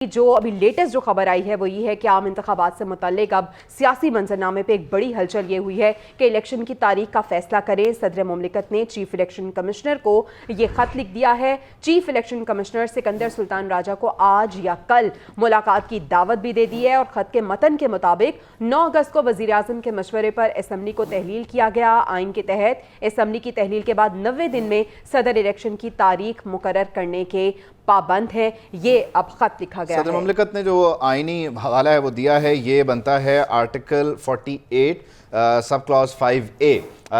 जो अभी लेटेस्ट जो खबर आई है वो ये है कि आम इंतखाबात से मुतल्लिक अब सियासी मंजरनामे पे एक बड़ी हलचल ये हुई है कि इलेक्शन की तारीख का फैसला करें। सदर मुमलिकत ने चीफ इलेक्शन कमिश्नर को ये खत लिख दिया है। Chief election commissioner Sikandar Sultan Raja को आज या कल मुलाकात की दावत भी दे दी है और खत के मतन के मुताबिक 9 अगस्त को वजीर आजम के मशवरे पर असम्बली को तहलील किया गया। आइन के तहत असम्बली की तहलील के बाद 90 दिन में सदर इलेक्शन की तारीख मुकर्रर करने के पाबंद है। ये अब खत लिखा गया सदर मुमलिकत ने जो आईनी हवाला है वो दिया है, ये बनता है आर्टिकल 48 सब क्लॉज 5A।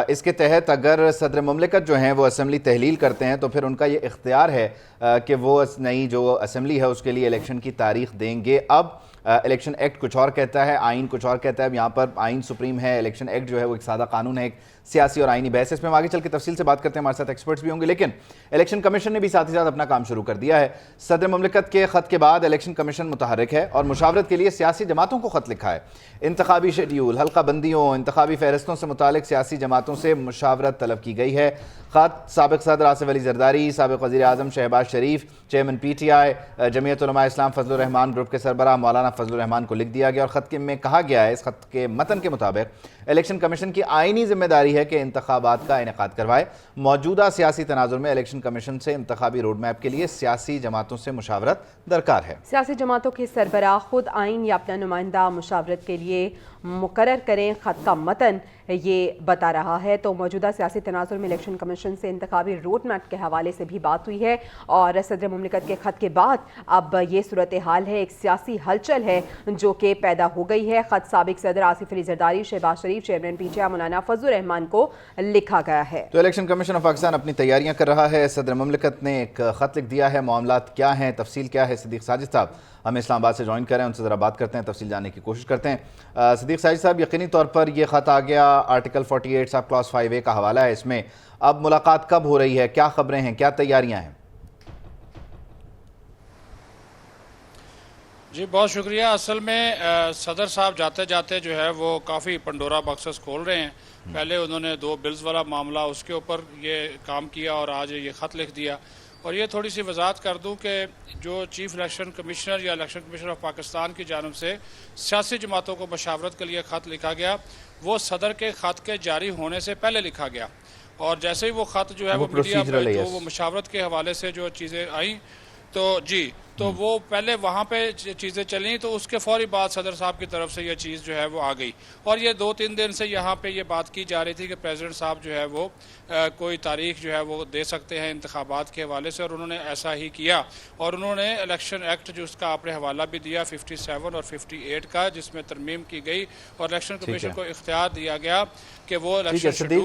इसके तहत अगर सदर मुमलिकत जो हैं वो असम्बली तहलील करते हैं तो फिर उनका ये इख्तियार है कि वो नई जो असम्बली है उसके लिए इलेक्शन की तारीख देंगे। अब इलेक्शन एक्ट कुछ और कहता है, आइन कुछ और कहता है। यहाँ पर आइन सुप्रीम है, इलेक्शन एक्ट जो है वो एक सादा कानून है, एक सियासी और आइनी बहस है। इसमें हम आगे चल के तफसील से बात करते हैं, हमारे साथ एक्सपर्ट्स भी होंगे। लेकिन इलेक्शन कमीशन ने भी साथ ही साथ अपना काम शुरू कर दिया है। सदर मुमलिकत के खत के बाद इलेक्शन कमीशन मुतहर्रिक है और मुशावरत के लिए सियासी जमातों को खत लिखा है। इंतखाबी शेड्यूल, हल्का बंदियों, इंतखाबी फहरिस्तों से मुतालिक सियासी जमातों से मुशावरत तलब की गई है। खत साबिक सदर आसिफ अली जरदारी, साबिक वज़ीर आज़म शहबाज शरीफ, चेयरमैन PTI, जमीयत उलमा इस्लाम फजलुर रहमान ग्रुप के सरबराह मौलाना फजलुर रहमान को लिख दिया गया और ख़त में कहा गया है, इस खत के मतन के मुताबिक इलेक्शन कमीशन की आइनी जिम्मेदारी है कि इंतखाबात का इनेकाद करवाए। मौजूदा सियासी तनाजुर में इलेक्शन कमीशन से इंतखाबी रोड मैप के लिए सियासी जमातों से मुशावरत दरकार है। सियासी जमातों के सरबराह खुद आइन या अपना नुमाइंदा मुशावरत के लिए मुकर्रर करें, खत का मतन ये बता रहा है। तो मौजूदा सियासी तनाजुर में इलेक्शन कमीशन से इंतखाबी रोड मैप के हवाले से भी बात हुई है और सदर मुमलिकत के खत के बाद अब ये सूरत हाल है, एक सियासी हलचल है जो कि पैदा हो गई है। खत साबिक सदर आसिफ अली जरदारी, शहबाज शरीफ, चेयरमैन PTI मौलाना फजलुर रहमान को लिखा गया है। तो इलेक्शन कमीशन ऑफ पाकिस्तान अपनी तैयारियां कर रहा है। सदर मुमलिकत ने एक खत लिख दिया है। मामलात क्या हैं, तफसील क्या है, सदीक साजिद साहब हमें इस्लामाबाद से ज्वाइन करें, उनसे ज़रा बात करते हैं, तफसील जानने की कोशिश करते हैं। सदीक साजिद साहब, यकीनी तौर पर यह ख़त आ गया, आर्टिकल 48 सब क्लॉज 5A का हवाला है इसमें। अब मुलाकात कब हो रही है, क्या खबरें हैं, क्या तैयारियां हैं? जी बहुत शुक्रिया। असल में सदर साहब जाते जाते जो है वो काफ़ी पंडोरा बॉक्सेस खोल रहे हैं। पहले उन्होंने 2 बिल्स वाला मामला, उसके ऊपर ये काम किया और आज ये ख़त लिख दिया। और ये थोड़ी सी वजाहत कर दूं कि जो चीफ इलेक्शन कमिश्नर या इलेक्शन कमिश्नर ऑफ पाकिस्तान की जानब से सियासी जमातों को मशावरत के लिए ख़त लिखा गया, वो सदर के ख़त के जारी होने से पहले लिखा गया। और जैसे ही वो ख़त जो है वो मीडिया पर जो वो मशावरत के हवाले से जो चीज़ें आई तो वो पहले वहाँ पे चीज़ें चली, तो उसके फौरी बाद सदर साहब की तरफ से ये चीज़ जो है वो आ गई। और ये 2-3 दिन से यहाँ पे ये बात की जा रही थी कि प्रेसिडेंट साहब जो है वो कोई तारीख जो है वो दे सकते हैं इंतखाबात के हवाले से, और उन्होंने ऐसा ही किया। और उन्होंने इलेक्शन एक्ट जो उसका आपने हवाला भी दिया 57 और 58 का, जिसमें तरमीम की गई और इलेक्शन कमीशन को इख्तियार दिया गया कि वो इलेक्शन